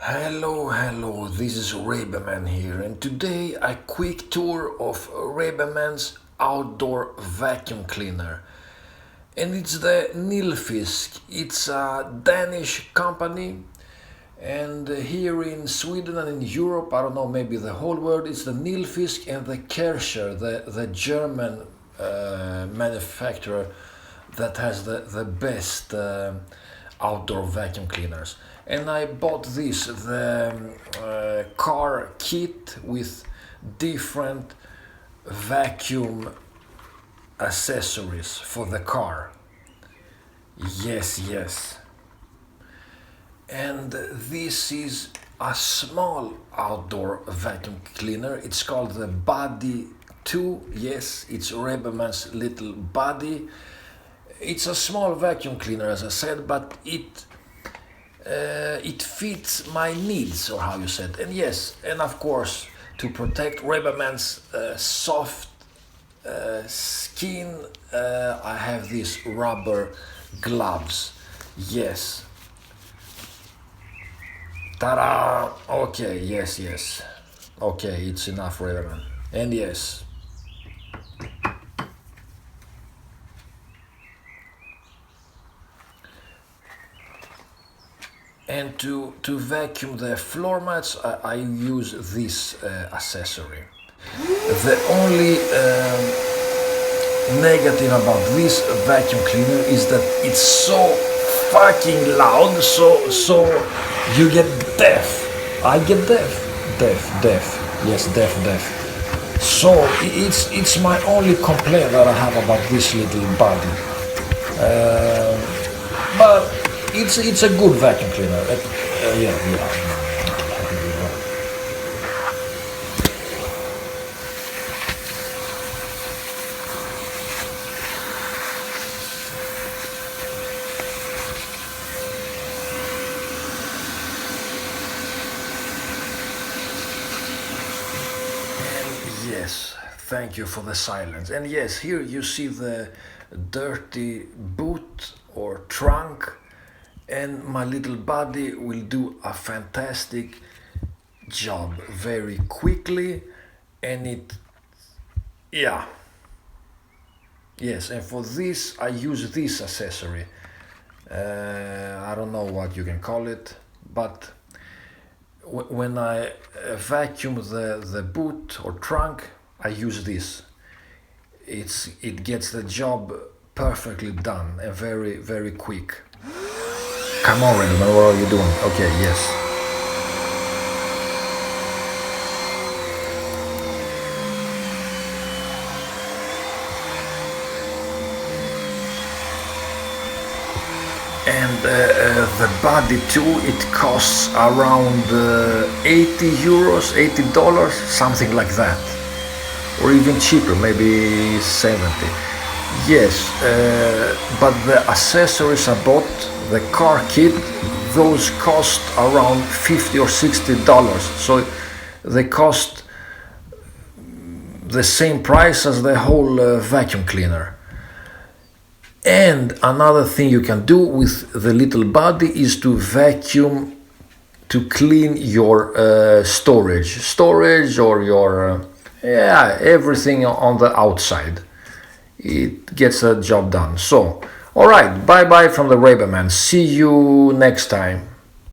Hello, this is Raybanman here, and today a quick tour of Raybanman's outdoor vacuum cleaner. And it's the Nilfisk. It's a Danish company, and here in Sweden and in Europe, I don't know, maybe the whole world, it's the Nilfisk and the Kärcher, the German manufacturer that has the best outdoor vacuum cleaners. And I bought the car kit with different vacuum accessories for the car. Yes. And this is a small outdoor vacuum cleaner. It's called the Buddy II. Yes, it's Raybanman's little buddy. It's a small vacuum cleaner, as I said, but it fits my needs, or how you said. And yes, and of course, to protect Raybanman's soft skin, I have these rubber gloves. Yes. Ta-da! Okay, yes. Okay, it's enough, Raybanman. And yes. And to vacuum the floor mats, I use this accessory. The only negative about this vacuum cleaner is that it's so fucking loud, so you get deaf. I get deaf. Yes, deaf. So it's my only complaint that I have about this little body. But it's a good vacuum cleaner. Yeah. Yes, thank you for the silence. And yes, here you see the dirty boot or trunk, and my little buddy will do a fantastic job very quickly. And yeah, yes, and for this I use this accessory. I don't know what you can call it, but when I vacuum the boot or trunk, I use this. It gets the job perfectly done and very quick. Come on, Raybanman, what are you doing? Okay, yes. And the Buddy 2, it costs around 80 euros, $80, something like that, or even cheaper, maybe 70. Yes, but the accessories I bought, the car kit, those cost around 50 or $60. So they cost the same price as the whole vacuum cleaner. And another thing you can do with the little buddy is to vacuum to clean your storage or your everything on the outside. It gets the job done. So, all right, bye from the Raybanman. See you next time.